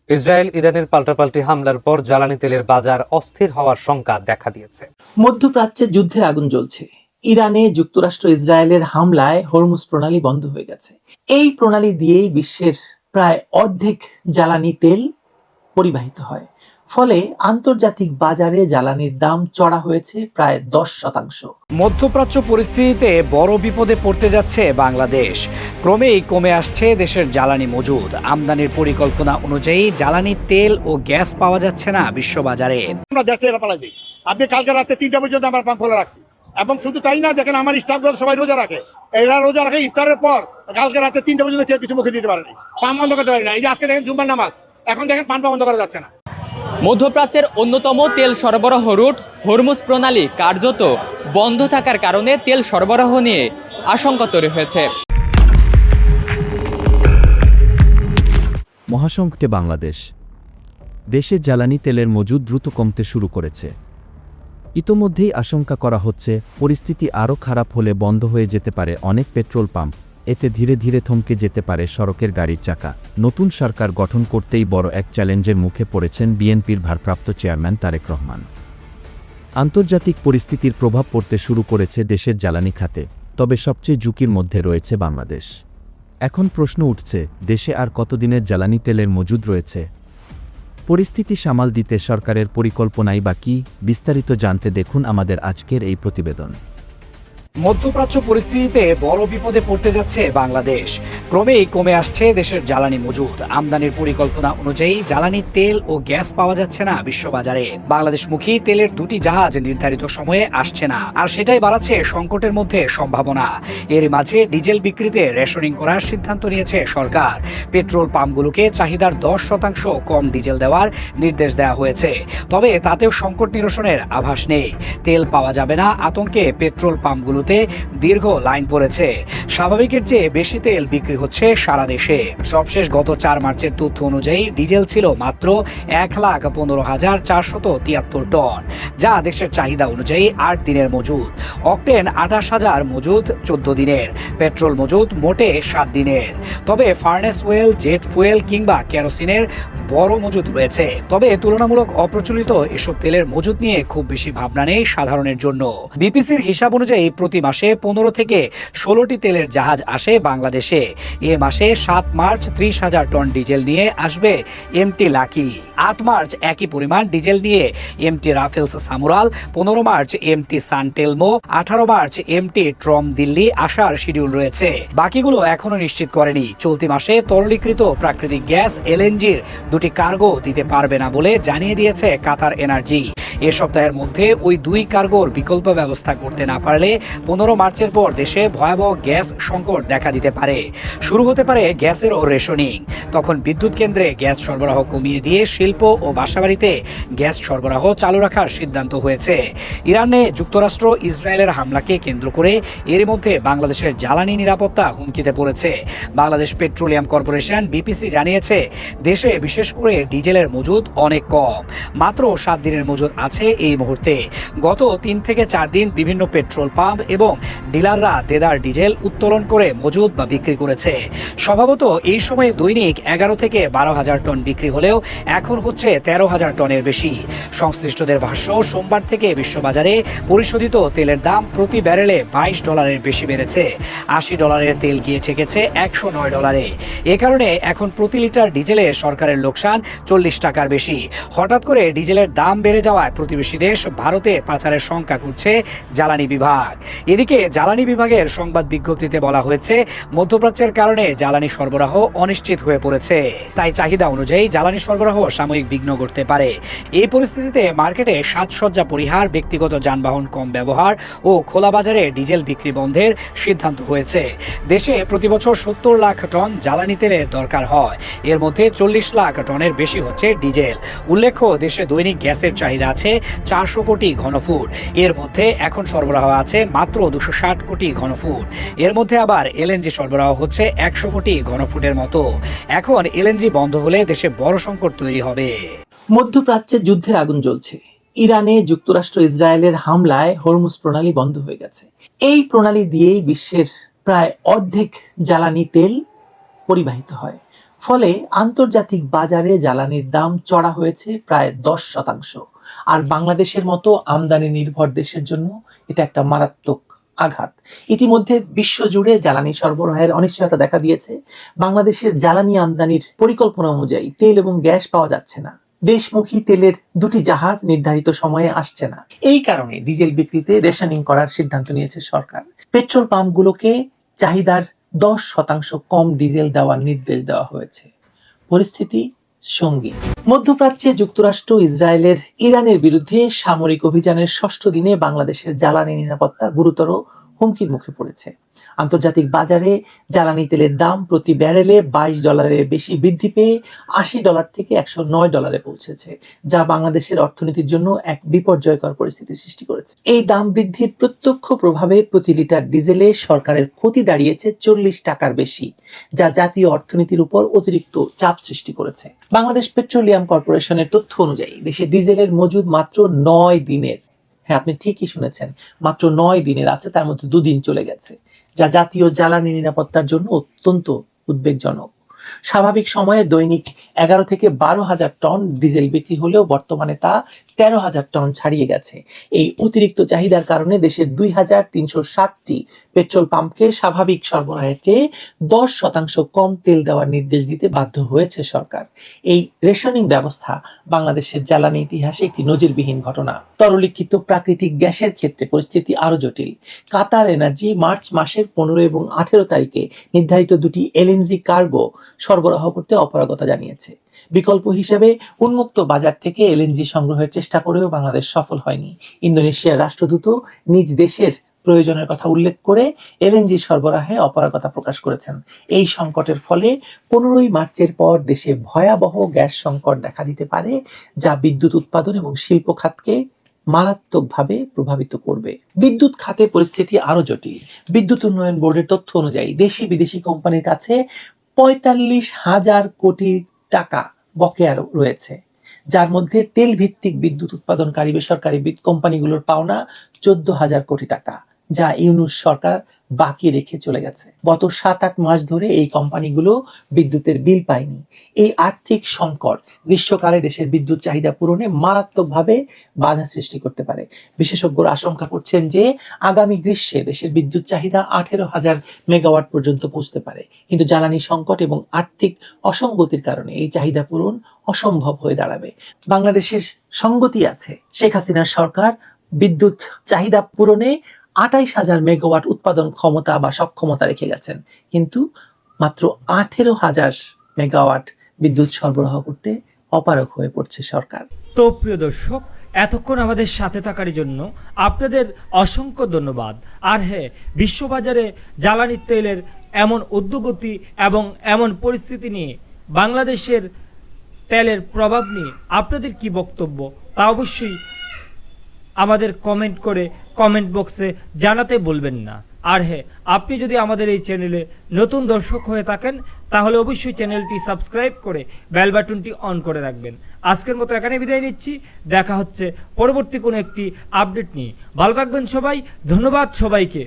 Israel ইরানের পাল্টাপাল্টি হামলার পর জ্বালানি তেলের বাজার অস্থির হওয়ার শঙ্কা দেখা দিয়েছে। মধ্যপ্রাচ্যে যুদ্ধের আগুন জ্বলছে। ইরানে যুক্তরাষ্ট্র ইসরায়েলের হামলায় হরমুজ প্রণালী বন্ধ হয়ে গেছে। এই প্রণালী দিয়েই বিশ্বের প্রায় অর্ধেক জ্বালানি তেল পরিবাহিত হয়। ফলে আন্তর্জাতিক বাজারে জ্বালানির দাম চড়া হয়েছে প্রায় 10%। মধ্যপ্রাচ্য পরিস্থিতিতে বড় বিপদে পড়তে যাচ্ছে বাংলাদেশ। ক্রমেই কমে আসছে দেশের জ্বালানি মজুদ। আমদানির পরিকল্পনা অনুযায়ী জ্বালানি তেল ও গ্যাস পাওয়া যাচ্ছে না বিশ্ববাজারে। আমরা দেশে এরা পালাই দিই। আপনি কালকে রাতে 3টা পর্যন্ত আমার পাম্প খোলা রাখছি, এবং শুধু তাই না, দেখেন আমার স্টাফগুলো সবাই রোজা রাখে। এরা রোজা রাখে ইফতারের পর কালকে রাতে 3টা পর্যন্ত কেউ কিছু মুখে দিতে পারেনি, পান বন্ধ করতে পারি না। এই যে আজকে দেখেন জুম্মার নামাজ, এখন দেখেন পান বন্ধ করা যাচ্ছে না। মধ্যপ্রাচ্যের অন্যতম তেল সরবরাহ রুট হরমুজ প্রণালী কার্যত বন্ধ থাকার কারণে তেল সরবরাহ নিয়ে আশঙ্কা তৈরি হয়েছে। মহাসংকটে বাংলাদেশ। দেশে জ্বালানি তেলের মজুদ দ্রুত কমতে শুরু করেছে। ইতোমধ্যেই আশঙ্কা করা হচ্ছে পরিস্থিতি আরও খারাপ হলে বন্ধ হয়ে যেতে পারে অনেক পেট্রোল পাম্প। এতে ধীরে ধীরে থমকে যেতে পারে সড়কের গাড়ির চাকা। নতুন সরকার গঠন করতেই বড় এক চ্যালেঞ্জের মুখে পড়েছেন বিএনপির ভারপ্রাপ্ত চেয়ারম্যান তারেক রহমান। আন্তর্জাতিক পরিস্থিতির প্রভাব পড়তে শুরু করেছে দেশের জ্বালানি খাতে, তবে সবচেয়ে ঝুঁকির মধ্যে রয়েছে বাংলাদেশ। এখন প্রশ্ন উঠছে, দেশে আর কতদিনের জ্বালানি তেলের মজুদ রয়েছে? পরিস্থিতি সামাল দিতে সরকারের পরিকল্পনাই বা কী? বিস্তারিত জানতে দেখুন আমাদের আজকের এই প্রতিবেদন। মধ্যপ্রাচ্য পরিস্থিতিতে বড় বিপদে পড়তে যাচ্ছে বাংলাদেশ। ক্রমেই কমে আসছে দেশের জ্বালানি মজুদ। আমদানির পরিকল্পনা অনুযায়ী জ্বালানি তেল ও গ্যাস পাওয়া যাচ্ছে না বিশ্ববাজারে। বাংলাদেশমুখী তেলের দুটি জাহাজ নির্ধারিত সময়ে আসছে না, আর সেটাই বাড়াচ্ছে সংকটের মধ্যে সম্ভাবনা। এর মাঝে ডিজেল বিক্রিতে রেশনিং করার সিদ্ধান্ত নিয়েছে সরকার। পেট্রোল পাম্পগুলোকে চাহিদার 10% কম ডিজেল দেওয়ার নির্দেশ দেওয়া হয়েছে। তবে তাতেও সংকট নিরসনের আভাস নেই। তেল পাওয়া যাবে না আতঙ্কে পেট্রোল পাম্পগুলো দীর্ঘ লাইন পড়েছে। স্বাভাবিকের চেয়ে বেশি তেল বিক্রি হচ্ছে সারা দেশে। সবশেষ গত 4 মার্চের তথ্য অনুযায়ী ডিজেল ছিল মাত্র 1,15,473 টন, যা দেশের চাহিদা অনুযায়ী 8 দিনের মজুদ। অকটেন 28,000 মজুদ 14 দিনের। পেট্রোল মজুদ মোটে 7 দিনের। তবে ফার্নেস ওয়েল, জেট ফুয়েল কিংবা কেরোসিনের বড় মজুদ রয়েছে। তবে তুলনামূলক অপ্রচলিত এসব তেলের মজুদ নিয়ে খুব বেশি ভাবনা নেই সাধারণের জন্য। বিপিসির হিসাব অনুযায়ী প্রতি মাসে 15 থেকে 16টি তেলের জাহাজ আসে বাংলাদেশে। এ মাসে 7 মার্চ 30,000 টন ডিজেল নিয়ে আসবে এমটি লাকি। 8 মার্চ একই পরিমাণ ডিজেল নিয়ে এমটি রাফেলস সামুরাল, 15 March MT San Telmo, 18 March MT ট্রম দিল্লি আসার শিডিউল রয়েছে। বাকিগুলো এখনো নিশ্চিত করেনি। চলতি মাসে তরলীকৃত প্রাকৃতিক গ্যাস এলএনজির 2টি কার্গো দিতে পারবে না বলে জানিয়ে দিয়েছে কাতার এনার্জি। এ সপ্তাহের মধ্যে ওই 2 কার্গোর বিকল্প ব্যবস্থা করতে না পারলে 15 মার্চের পর দেশে ভয়াবহ গ্যাস সংকট দেখা দিতে পারে। শুরু হতে পারে গ্যাসেরও রেশনিং। তখন বিদ্যুৎ কেন্দ্রে গ্যাস সরবরাহ কমিয়ে দিয়ে শিল্প ও বাসাবাড়িতে গ্যাস সরবরাহ চালু রাখার সিদ্ধান্ত হয়েছে। ইরানে যুক্তরাষ্ট্র ইসরায়েলের হামলাকে কেন্দ্র করে এর মধ্যে বাংলাদেশের জ্বালানি নিরাপত্তা হুমকিতে পড়েছে। বাংলাদেশ পেট্রোলিয়াম কর্পোরেশন বিপিসি জানিয়েছে, দেশে বিশেষ করে ডিজেলের মজুদ অনেক কম। মাত্র 7 দিনের মজুদ আছে এই মুহূর্তে। গত 3 থেকে 4 দিন বিভিন্ন পেট্রোল পাম্প এবং ডিলাররা দেদার ডিজেল উত্তোলন করে মজুদ বা বিক্রি করেছে। স্বভাবত এই সময়ে দৈনিক 11 থেকে 12,000 টন বিক্রি হলেও এখন হচ্ছে 13,000 টনের বেশি। সংশ্লিষ্টদের ভাষ্য, সোমবার থেকে বিশ্ববাজারে পরিশোধিত তেলের দাম প্রতি ব্যারেলে $22 বেশি বেড়েছে। $80 তেল গিয়ে ঠেকেছে $109। এ কারণে এখন প্রতি লিটার ডিজেলে সরকারের লোকসান 40 টাকার বেশি। হঠাৎ করে ডিজেলের দাম বেড়ে যাওয়ায় প্রতিবেশী দেশ ভারতে পাচারের শঙ্কা করছে জ্বালানি বিভাগ। এদিকে জ্বালানি বিভাগের সংবাদ বিজ্ঞপ্তিতে বলা হয়েছে, মধ্যপ্রাচ্যের কারণে জ্বালানি সরবরাহ অনিশ্চিত হয়ে পড়েছে। তাই চাহিদা অনুযায়ী জ্বালানি সরবরাহ সাময়িক বিঘ্ন ঘটতে পারে। এই পরিস্থিতিতে মার্কেটে সাজসজ্জা পরিহার, ব্যক্তিগত যানবাহন কম ব্যবহার ও খোলা বাজারে ডিজেল বিক্রি বন্ধের সিদ্ধান্ত হয়েছে। দেশে প্রতি বছর 70 লাখ টন জ্বালানি তেলের দরকার হয়। এর মধ্যে 40 লাখ টনের বেশি হচ্ছে ডিজেল। উল্লেখ্য, দেশে দৈনিক গ্যাসের চাহিদা আছে 400 কোটি ঘনফুট। এর মধ্যে এখন সরবরাহ আছে মাত্র 260 কোটি ঘনফুট। এর মধ্যে আবার এলএনজি সরবরাহ হচ্ছে 100 কোটি ঘনফুটের মতো। এখন এলএনজি বন্ধ হলে দেশে বড় সংকট তৈরি হবে। মধ্যপ্রাচ্যে যুদ্ধের আগুন জ্বলছে। ইরানে যুক্তরাষ্ট্র ইসরায়েলের হামলায় হরমুজ প্রণালী বন্ধ হয়ে গেছে। এই প্রণালী দিয়েই বিশ্বের প্রায় অর্ধেক জ্বালানি তেল পরিবাহিত হয়। ফলে আন্তর্জাতিক বাজারে জ্বালানির দাম চড়া হয়েছে প্রায় 10%। আর বাংলাদেশের মতো আমদানি নির্ভর দেশের জন্য এটা একটা মারাত্মক আঘাত। ইতিমধ্যে বিশ্বজুড়ে জ্বালানি সরবরাহের অনিশ্চয়তা দেখা দিয়েছে। বাংলাদেশের জ্বালানি আমদানির পরিকল্পনা অনুযায়ী তেল এবং গ্যাস পাওয়া যাচ্ছে না। দেশমুখী তেলের দুটি জাহাজ নির্ধারিত সময়ে আসছে না। এই কারণে ডিজেল বিক্রিতে রেশনিং করার সিদ্ধান্ত নিয়েছে সরকার। পেট্রোল পাম্পগুলোকে চাহিদার 10% কম ডিজেল দেওয়ার নির্দেশ দেওয়া হয়েছে। পরিস্থিতি সঙ্গীন। মধ্যপ্রাচ্যে যুক্তরাষ্ট্র ইসরায়েলের ইরানের বিরুদ্ধে সামরিক অভিযানের 6ষ্ঠ দিনে বাংলাদেশের জ্বালানি নিরাপত্তা গুরুতর হুমকির মুখে পড়েছে। আন্তর্জাতিক বাজারে জ্বালানি তেলের দাম প্রতি ব্যারেলে $22 বেশি বৃদ্ধি পেয়ে $80 থেকে $109 পৌঁছেছে, যা বাংলাদেশের অর্থনীতির জন্য এক বিপর্যয়কর পরিস্থিতি সৃষ্টি করেছে। এই দাম বৃদ্ধির প্রত্যক্ষ প্রভাবে প্রতি লিটার ডিজেলে সরকারের ক্ষতি দাঁড়িয়েছে $40 বেশি, যা জাতীয় অর্থনীতির উপর অতিরিক্ত চাপ সৃষ্টি করেছে। বাংলাদেশ পেট্রোলিয়াম কর্পোরেশনের তথ্য অনুযায়ী দেশে ডিজেলের মজুদ মাত্র 9 দিনের। হ্যাঁ, আপনি ঠিকই শুনেছেন, মাত্র 9 দিনের আছে, তার মধ্যে 2 দিন চলে গেছে, যা জাতীয় জ্বালানি নিরাপত্তার জন্য অত্যন্ত উদ্বেগজনক। স্বাভাবিক সময়ে দৈনিক 11 থেকে 12,000 টন ডিজেল বিক্রি হলেও বর্তমানে তা 13,000 টন ছাড়িয়ে গেছে। এই অতিরিক্ত চাহিদার কারণে দেশের 2,307টি পেট্রোল পাম্পকে স্বাভাবিক সরবরাহের চেয়ে 10% কম তেল দেওয়ার নির্দেশ দিতে বাধ্য হয়েছে সরকার। এই রেশনিং ব্যবস্থা বাংলাদেশের জ্বালানি ইতিহাসে একটি নজিরবিহীন ঘটনা। তরলীকৃত প্রাকৃতিক গ্যাসের ক্ষেত্রে পরিস্থিতি আরো জটিল। কাতার এনার্জি মার্চ মাসের 15 এবং 18 তারিখে নির্ধারিত 2টি এলএনজি কার্গো সরবরাহ করতে অপারগতা জানিয়েছে। বিকল্প হিসেবে উন্মুক্ত বাজার থেকে এলএনজি সংগ্রহের চেষ্টা করেও বাংলাদেশ সফল হয়নি। ইন্দোনেশিয়ার রাষ্ট্রদূত নিজ দেশের প্রয়োজনের কথা উল্লেখ করে এলএনজি সরবরাহে অপারগতা প্রকাশ করেছেন। এই সংকটের ফলে 15 মার্চের পর দেশে ভয়াবহ গ্যাস সংকট দেখা দিতে পারে, যা বিদ্যুৎ উৎপাদন এবং শিল্প খাতকে মারাত্মকভাবে প্রভাবিত করবে। বিদ্যুৎ খাতে পরিস্থিতি আরো জটিল। বিদ্যুৎ উন্নয়ন বোর্ডের তথ্য অনুযায়ী দেশি বিদেশি কোম্পানির কাছে 45,000 কোটি টাকা বকেয়া রয়েছে, যার মধ্যে তেল ভিত্তিক বিদ্যুৎ উৎপাদনকারী বেসরকারি কোম্পানিগুলোর পাওনা 14,000 কোটি টাকা, যা ইউনূস সরকার বাকি রেখে চলে গেছে। গত 7-8 মাস ধরে এই কোম্পানিগুলো বিদ্যুতের বিল পায়নি। এই আর্থিক সংকট গ্রীষ্মকালে দেশের বিদ্যুৎ চাহিদা পূরণে মারাত্মকভাবে বাধা সৃষ্টি করতে পারে। বিশেষজ্ঞরা আশঙ্কা করছেন যে আগামী গ্রীষ্মে দেশের বিদ্যুৎ চাহিদা 18,000 মেগাওয়াট পর্যন্ত পৌঁছতে পারে, কিন্তু জ্বালানি সংকট এবং আর্থিক অসঙ্গতির কারণে এই চাহিদা পূরণ অসম্ভব হয়ে দাঁড়াবে। বাংলাদেশের সঙ্গতি আছে। শেখ হাসিনার সরকার বিদ্যুৎ চাহিদা পূরণে 28,000 মেগাওয়াট উৎপাদন ক্ষমতা বা সক্ষমতা রেখে গেছেন, কিন্তু মাত্র 18,000 মেগাওয়াট বিদ্যুৎ সরবরাহ করতে অপারগ হয়ে পড়ছে সরকার। তো প্রিয় দর্শক, এতক্ষণ আমাদের সাথে থাকার জন্য আপনাদের অসংখ্য ধন্যবাদ। আর হ্যাঁ, বিশ্ববাজারে জ্বালানি তেলের এমন ঊর্ধ্বগতি এবং এমন পরিস্থিতি নিয়ে বাংলাদেশের তেলের প্রভাব নিয়ে আপনাদের কি বক্তব্য তা অবশ্যই আমাদের কমেন্ট করে কমেন্ট বক্সে জানাতে বলবেন না। আর হ্যাঁ, আপনি যদি আমাদের এই চ্যানেলে নতুন দর্শক হয়ে থাকেন তাহলে অবশ্যই চ্যানেলটি সাবস্ক্রাইব করে বেল বাটনটি অন করে রাখবেন। আজকের মতো এখানে বিদায় নিচ্ছি। দেখা হচ্ছে পরবর্তী কোনো একটি আপডেট নিয়ে। ভালো থাকবেন সবাই। ধন্যবাদ সবাইকে।